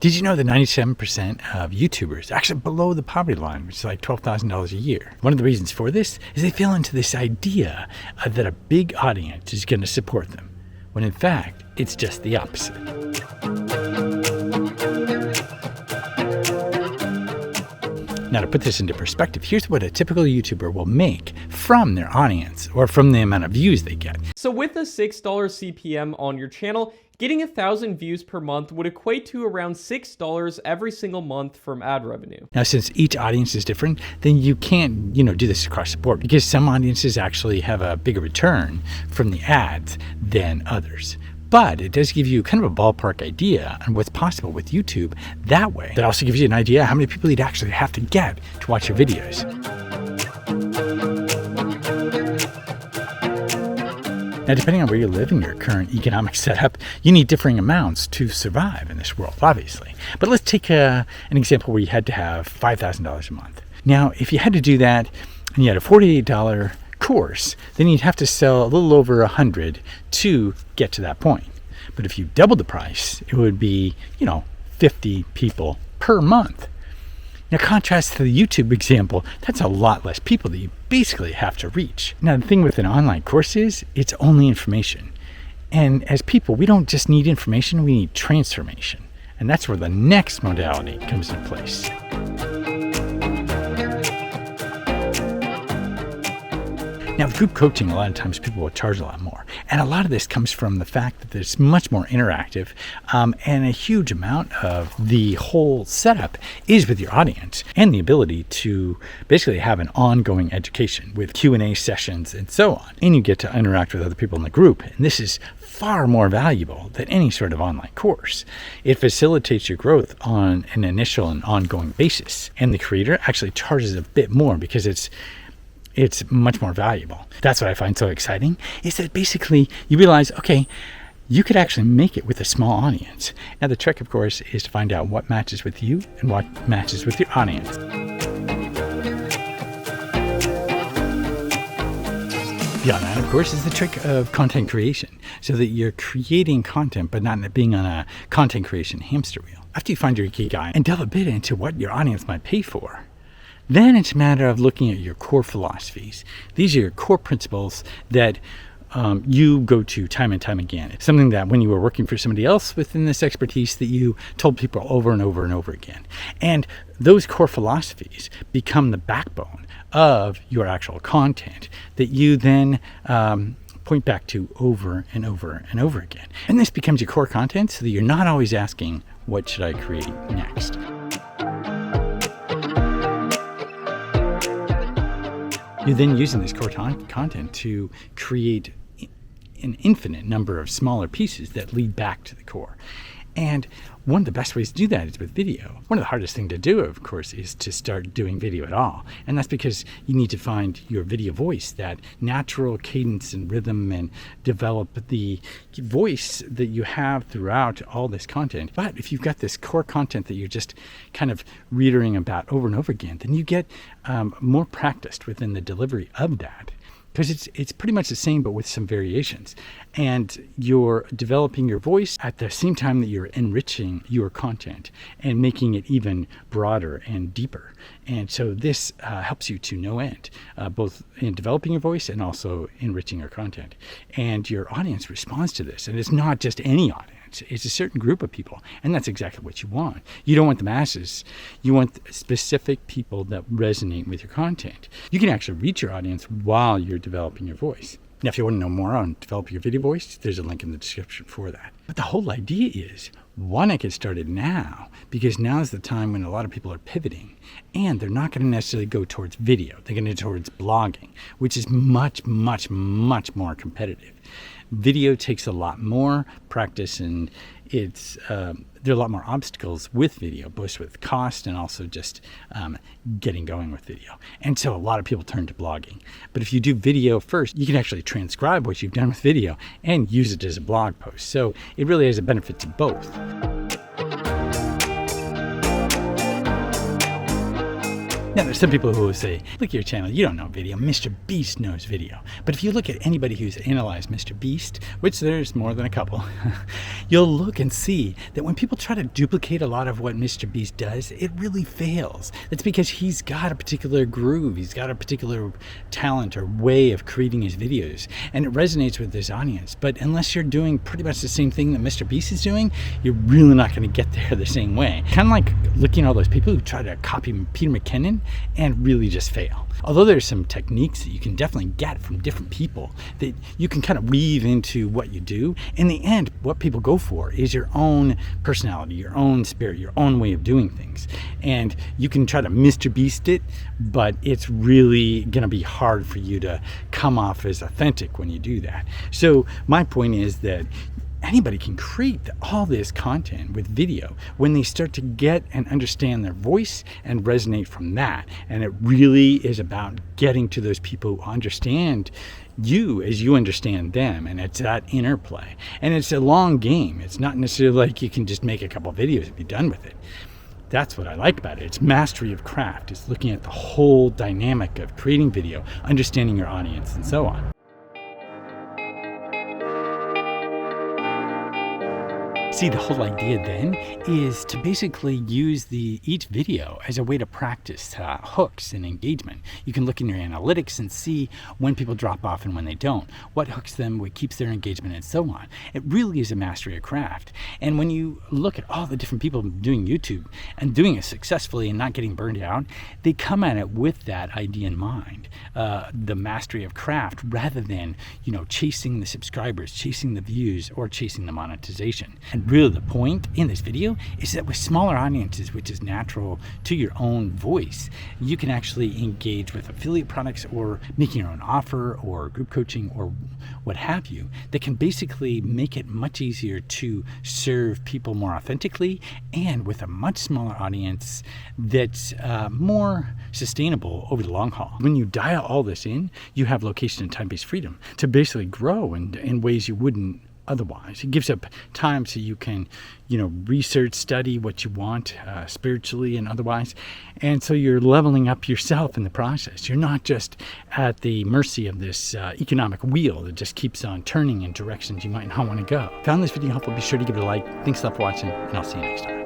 Did you know that 97% of YouTubers are actually below the poverty line, which is like $12,000 a year? One of the reasons for this is they fell into this idea that a big audience is going to support them, when in fact, it's just the opposite. Now, to put this into perspective, here's what a typical YouTuber will make from their audience or from the amount of views they get. So with a $6 CPM on your channel, getting 1,000 views per month would equate to around $6 every single month from ad revenue. Now, since each audience is different, then you can't, do this across the board, because some audiences actually have a bigger return from the ads than others. But it does give you kind of a ballpark idea on what's possible with YouTube that way. That also gives you an idea how many people you'd actually have to get to watch your videos. Now, depending on where you live in your current economic setup, you need differing amounts to survive in this world, obviously. But let's take an example where you had to have $5,000 a month. Now, if you had to do that and you had a $48 course, then you'd have to sell a little over 100 to get to that point. But if you doubled the price, it would be, 50 people per month. Now, contrast to the YouTube example, that's a lot less people that you basically have to reach. Now, the thing with an online course is it's only information. And as people, we don't just need information, we need transformation. And that's where the next modality comes into place. Now, with group coaching, a lot of times people will charge a lot more. And a lot of this comes from the fact that it's much more interactive, and a huge amount of the whole setup is with your audience and the ability to basically have an ongoing education with Q&A sessions and so on. And you get to interact with other people in the group. And this is far more valuable than any sort of online course. It facilitates your growth on an initial and ongoing basis. And the creator actually charges a bit more because it's much more valuable. That's what I find so exciting, is that basically you realize, okay, you could actually make it with a small audience. Now, the trick, of course, is to find out what matches with you and what matches with your audience. Beyond that, of course, is the trick of content creation, so that you're creating content, but not being on a content creation hamster wheel. After you find your ikigai and delve a bit into what your audience might pay for, then it's a matter of looking at your core philosophies. These are your core principles that you go to time and time again. It's something that when you were working for somebody else within this expertise that you told people over and over and over again. And those core philosophies become the backbone of your actual content that you then point back to over and over and over again. And this becomes your core content so that you're not always asking, what should I create next? You're then using this core content to create an infinite number of smaller pieces that lead back to the core. And one of the best ways to do that is with video. One of the hardest things to do, of course, is to start doing video at all. And that's because you need to find your video voice, that natural cadence and rhythm, and develop the voice that you have throughout all this content. But if you've got this core content that you're just kind of reiterating about over and over again, then you get more practiced within the delivery of that. Because it's pretty much the same, but with some variations. And you're developing your voice at the same time that you're enriching your content and making it even broader and deeper. And so this helps you to no end, both in developing your voice and also enriching your content. And your audience responds to this. And it's not just any audience. It's a certain group of people, and that's exactly what you want. You don't want the masses. You want specific people that resonate with your content. You can actually reach your audience while you're developing your voice. Now, if you want to know more on developing your video voice, there's a link in the description for that. But the whole idea is, why not get started now? Because now is the time when a lot of people are pivoting, and they're not going to necessarily go towards video. They're going to go towards blogging, which is much, much, much more competitive. Video takes a lot more practice, and there are a lot more obstacles with video, both with cost and also just getting going with video. And so a lot of people turn to blogging. But if you do video first, you can actually transcribe what you've done with video and use it as a blog post. So it really has a benefit to both. Now, there's some people who will say, look at your channel, you don't know video. Mr. Beast knows video. But if you look at anybody who's analyzed Mr. Beast, which there's more than a couple, you'll look and see that when people try to duplicate a lot of what Mr. Beast does, it really fails. That's because he's got a particular groove. He's got a particular talent or way of creating his videos, and it resonates with his audience. But unless you're doing pretty much the same thing that Mr. Beast is doing, you're really not going to get there the same way. Kind of like looking at all those people who try to copy Peter McKinnon and really just fail. Although there's some techniques that you can definitely get from different people that you can kind of weave into what you do. In the end, what people go for is your own personality, your own spirit, your own way of doing things. And you can try to Mr. Beast it, but it's really going to be hard for you to come off as authentic when you do that. So my point is that anybody can create all this content with video when they start to get and understand their voice and resonate from that. And it really is about getting to those people who understand you as you understand them, and it's that interplay. And it's a long game. It's not necessarily like you can just make a couple videos and be done with it. That's what I like about it. It's mastery of craft. It's looking at the whole dynamic of creating video, understanding your audience, and so on. See, the whole idea then is to basically use each video as a way to practice hooks and engagement. You can look in your analytics and see when people drop off and when they don't, what hooks them, what keeps their engagement, and so on. It really is a mastery of craft. And when you look at all the different people doing YouTube and doing it successfully and not getting burned out, they come at it with that idea in mind, the mastery of craft, rather than, chasing the subscribers, chasing the views, or chasing the monetization. And really the point in this video is that with smaller audiences, which is natural to your own voice, you can actually engage with affiliate products or making your own offer or group coaching or what have you, that can basically make it much easier to serve people more authentically and with a much smaller audience that's more sustainable over the long haul. When you dial all this in, you have location and time-based freedom to basically grow in ways you wouldn't otherwise. It gives up time so you can, research, study what you want spiritually and otherwise. And so you're leveling up yourself in the process. You're not just at the mercy of this economic wheel that just keeps on turning in directions you might not want to go. Found this video helpful? Be sure to give it a like. Thanks a lot for watching, and I'll see you next time.